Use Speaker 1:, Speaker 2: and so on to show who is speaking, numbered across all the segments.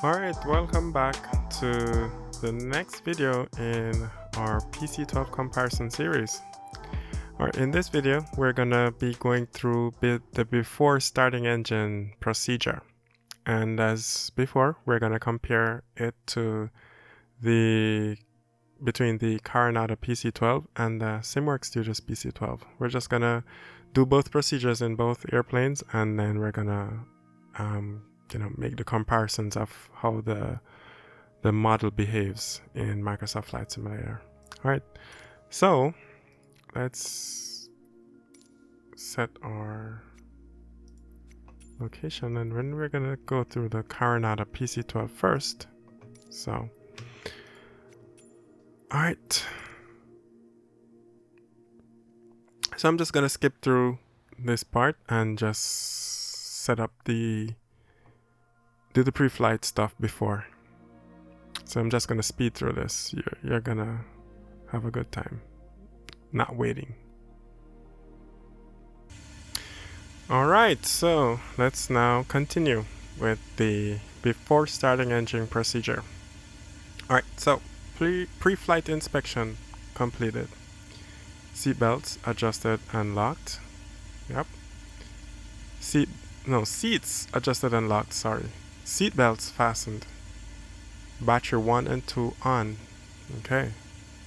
Speaker 1: Alright, welcome back to the next video in our PC12 comparison series. Alright, in this video, we're gonna be going through the before starting engine procedure. And as before, we're gonna compare it to between the Carenado PC12 and the SimWorks Studios PC12. We're just gonna do both procedures in both airplanes, and then we're gonna make the comparisons of how the model behaves in Microsoft Flight Simulator. All right, so let's set our location, and then we're gonna go through the Carenado PC12 first. So, all right. So I'm just gonna skip through this part and just set up do the pre-flight stuff before. So I'm just gonna speed through this. You're gonna have a good time, not waiting. All right, so let's now continue with the before starting engine procedure. All right, so pre-flight inspection completed. Seatbelts adjusted and locked. Yep. Seats adjusted and locked, sorry. Seatbelts fastened. Battery 1 and 2 on. Okay.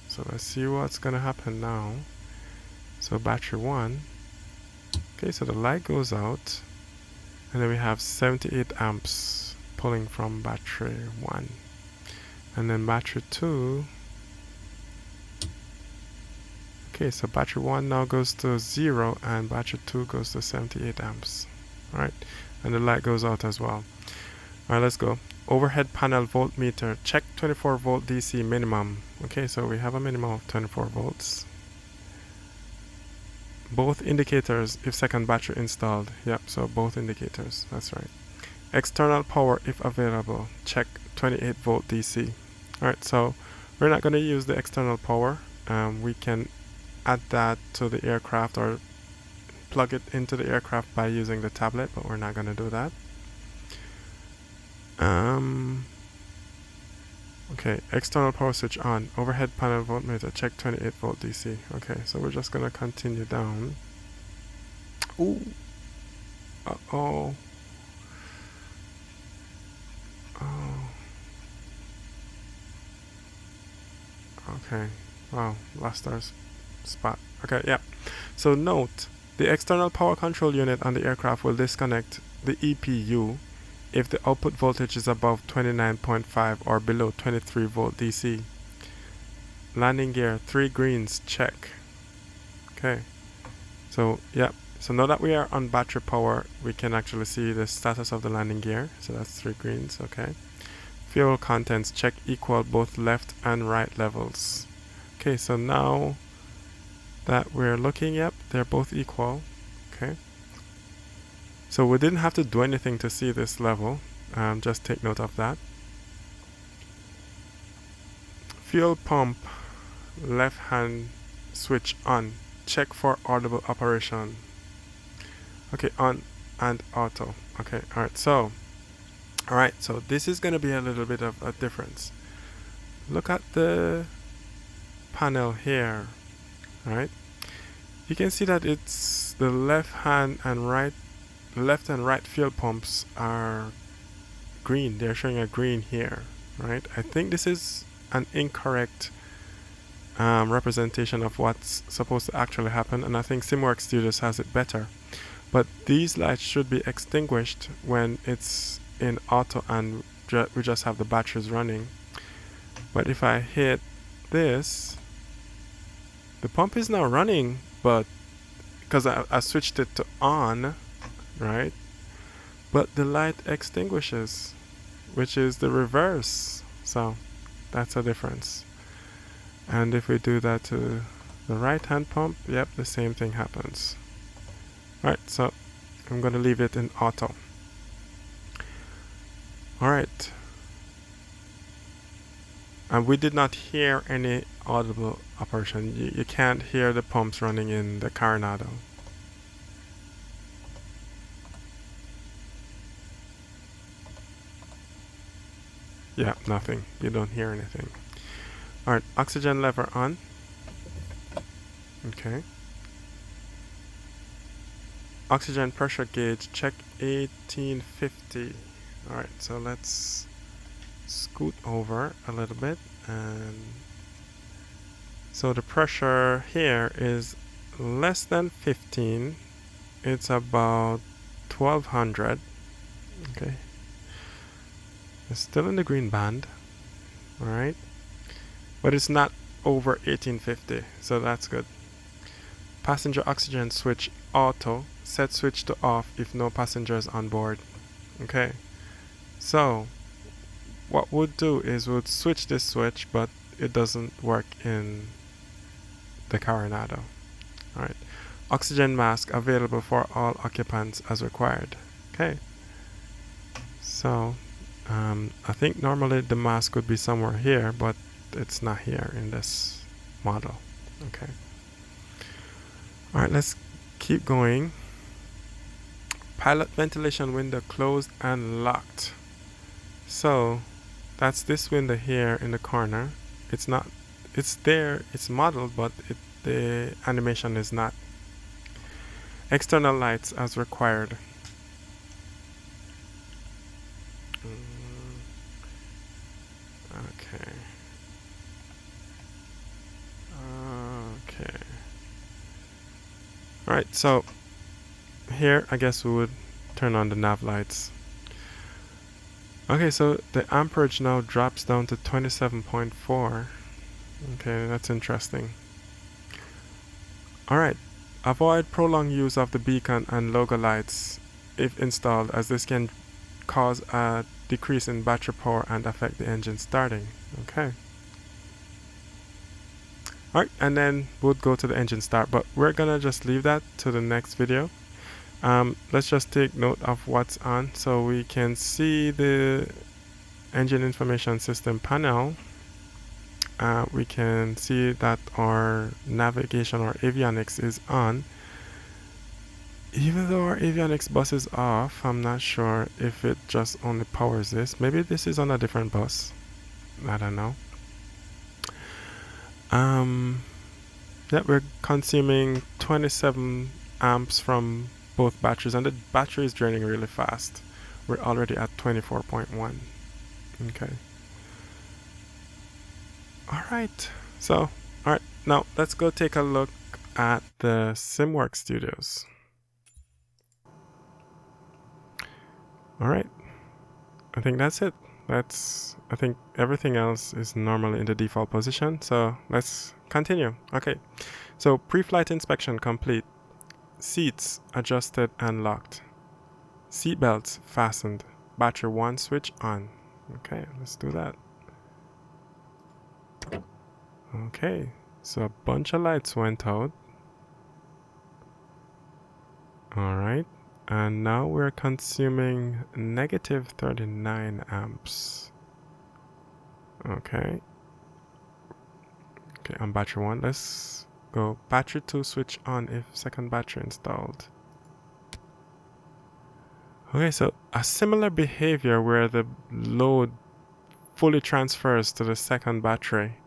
Speaker 1: So let's see what's gonna happen now. So battery 1. Okay, so the light goes out. And then we have 78 amps pulling from battery 1. And then battery 2. Okay, so battery 1 now goes to 0 and battery 2 goes to 78 amps. Alright, and the light goes out as well. Alright, let's go. Overhead panel voltmeter, check 24 volt DC minimum. Okay, so we have a minimum of 24 volts. Both indicators if second battery installed. Yep, so both indicators, that's right. External power if available, check 28 volt DC. Alright, so we're not going to use the external power. We can add that to the aircraft or plug it into the aircraft by using the tablet, but we're not going to do that. Okay, external power switch on. Overhead panel voltmeter, check 28 volt DC. Okay, so we're just going to continue down. Ooh. Uh-oh. Oh. Okay. Wow, lost our spot. Okay, yeah. So note, the external power control unit on the aircraft will disconnect the EPU if the output voltage is above 29.5 or below 23 volt DC. Landing gear, 3 greens, check. Okay. So, yeah. So now that we are on battery power, we can actually see the status of the landing gear. So that's 3 greens, okay. Fuel contents, check equal both left and right levels. Okay, so now that we're looking, yep, they're both equal. Okay. So we didn't have to do anything to see this level. Just take note of that. Fuel pump, left hand switch on. Check for audible operation. Okay, on and auto. Okay, alright, so this is going to be a little bit of a difference. Look at the panel here. Alright, you can see that it's the left and right fuel pumps are green. They're showing a green here, right? I think this is an incorrect representation of what's supposed to actually happen, and I think SimWorks Studios has it better. But these lights should be extinguished when it's in auto and we just have the batteries running. But if I hit this, the pump is now running, but because I switched it to on, right? But the light extinguishes, which is the reverse. So that's a difference. And if we do that to the right hand pump, yep, the same thing happens. Alright, so I'm going to leave it in auto. Alright. And we did not hear any audible operation. You can't hear the pumps running in the Carenado. Yeah, nothing. You don't hear anything. Alright, oxygen lever on. Okay. Oxygen pressure gauge, check 1850. Alright, so let's scoot over a little bit, and so the pressure here is less than 15. It's about 1200. Okay. It's still in the green band. Alright. But it's not over 1850, so that's good. Passenger oxygen switch auto. Set switch to off if no passengers on board. Okay. So what we'll do is we'll switch this switch, but it doesn't work in the Carenado. Alright. Oxygen mask available for all occupants as required. Okay. So I think normally the mask would be somewhere here, but it's not here in this model. Okay. Alright, let's keep going. Pilot ventilation window closed and locked. So that's this window here in the corner. It's not, it's there, it's modeled, but the animation is not. External lights as required. Okay. Okay. Alright, so here I guess we would turn on the nav lights. Okay, so the amperage now drops down to 27.4. Okay, that's interesting. Alright, avoid prolonged use of the beacon and logo lights if installed, as this can cause a decrease in battery power and affect the engine starting. Okay. Alright, and then we'll go to the engine start, but we're gonna just leave that to the next video. Let's just take note of what's on so we can see the engine information system panel. We can see that our navigation or avionics is on. Even though our avionics bus is off, I'm not sure if it just only powers this. Maybe this is on a different bus. I don't know. Yeah, we're consuming 27 amps from both batteries, and the battery is draining really fast. We're already at 24.1. Okay. Alright, so, alright, now let's go take a look at the SimWorks Studios. Alright, I think that's it. I think everything else is normally in the default position, so let's continue. Okay, so pre-flight inspection complete. Seats adjusted and locked. Seat belts fastened. Battery 1 switch on. Okay, let's do that. Okay, so a bunch of lights went out. Alright, and now we're consuming negative 39 amps. Okay. Okay, on battery 1, let's go battery 2 switch on if second battery installed. Okay, so a similar behavior where the load fully transfers to the second battery.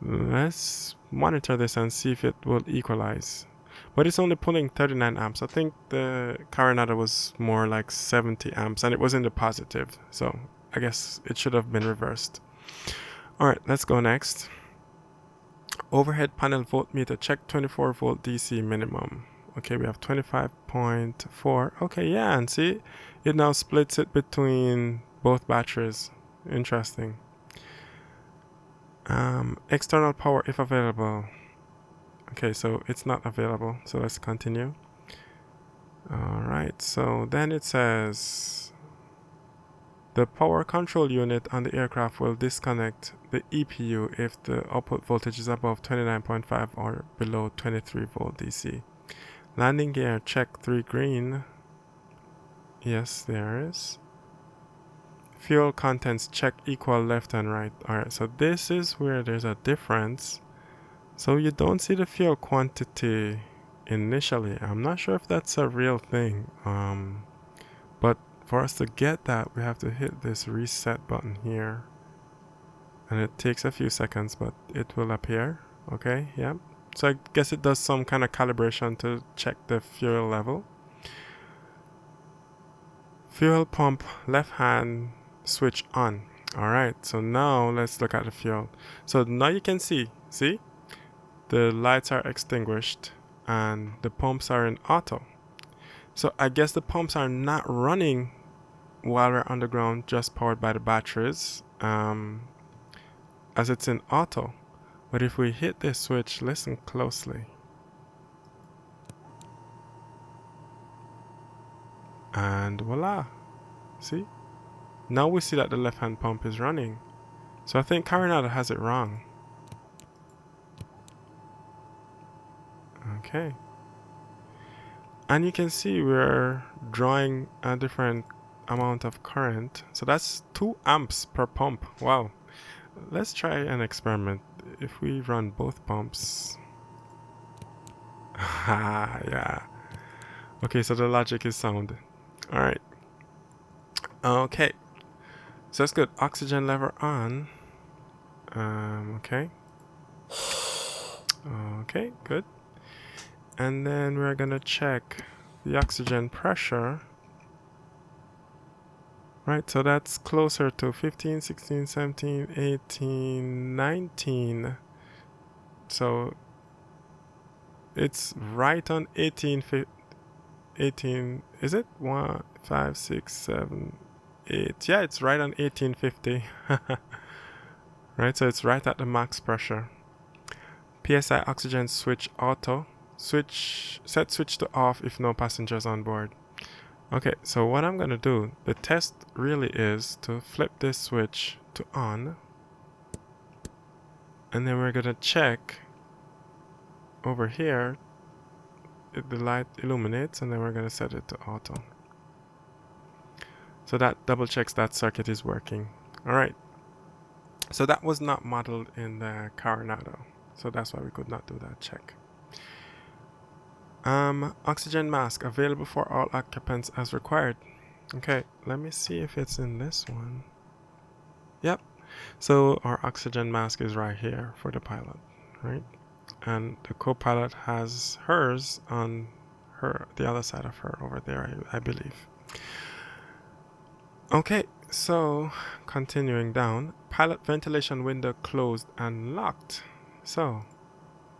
Speaker 1: Let's monitor this and see if it will equalize. But it's only pulling 39 amps. I think the Carenado was more like 70 amps and it was in the positive. So I guess it should have been reversed. Alright, let's go next. Overhead panel voltmeter, check 24 volt DC minimum. Okay, we have 25.4. Okay, yeah, and see, it now splits it between both batteries. Interesting. External power if available. Okay, so it's not available, so let's continue. Alright, so then it says the power control unit on the aircraft will disconnect the EPU if the output voltage is above 29.5 or below 23 volt DC. Landing gear, check 3 green. Yes, there is. Fuel contents, check equal left and right. Alright, so this is where there's a difference. So you don't see the fuel quantity initially. I'm not sure if that's a real thing. But for us to get that, we have to hit this reset button here. And it takes a few seconds, but it will appear. Okay, yeah. So I guess it does some kind of calibration to check the fuel level. Fuel pump left hand switch on. Alright, so now let's look at the fuel. So now you can see the lights are extinguished and the pumps are in auto. So I guess the pumps are not running while we're underground, just powered by the batteries, as it's in auto. But if we hit this switch, listen closely. And voila. See? Now we see that the left hand pump is running. So I think Carenado has it wrong. Okay. And you can see we're drawing a different amount of current. So that's 2 amps per pump. Wow. Let's try an experiment. If we run both pumps. Yeah. Okay, so the logic is sound. Alright. Okay. So that's good. Oxygen lever on. Okay. Okay, good. And then we're gonna check the oxygen pressure. Right, so that's closer to 15, 16, 17, 18, 19. So it's right on 18, is it? 1, 5, 6, 7, 8. Yeah, it's right on 1850. Right, so it's right at the max pressure. PSI oxygen switch auto. Set switch to off if no passengers on board. Okay, so what I'm going to do, the test really is to flip this switch to on. And then we're going to check over here. The light illuminates, and then we're going to set it to auto. So that double checks that circuit is working. Alright. So that was not modeled in the Carenado. So that's why we could not do that check. Oxygen mask available for all occupants as required. Okay, let me see if it's in this one. Yep. So our oxygen mask is right here for the pilot, right? And the co-pilot has hers on the other side of her over there, I believe. Okay, so continuing down, pilot ventilation window closed and locked. So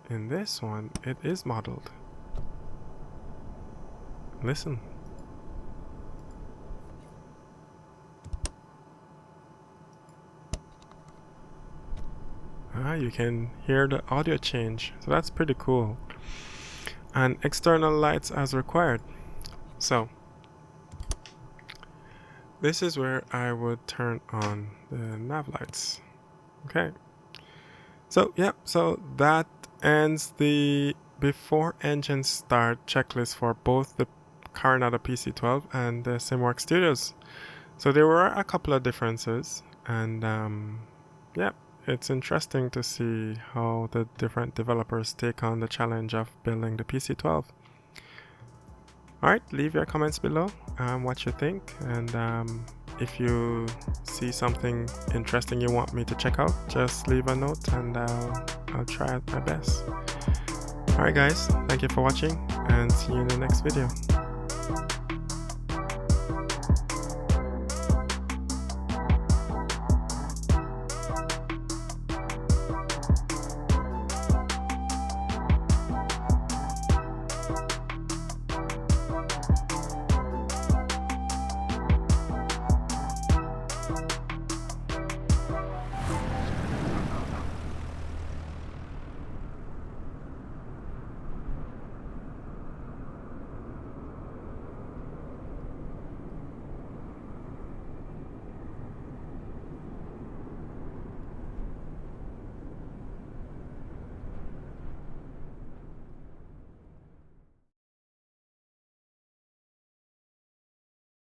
Speaker 1: in this one, it is modeled. Listen. You can hear the audio change, so that's pretty cool. And external lights as required. So this is where I would turn on the nav lights. Okay. So yeah, so that ends the before engine start checklist for both the Carenado PC12 and the SimWorks Studios. So there were a couple of differences, and yeah, it's interesting to see how the different developers take on the challenge of building the PC12. Alright, leave your comments below, what you think, and if you see something interesting you want me to check out, just leave a note and I'll try my best. Alright guys, thank you for watching and see you in the next video.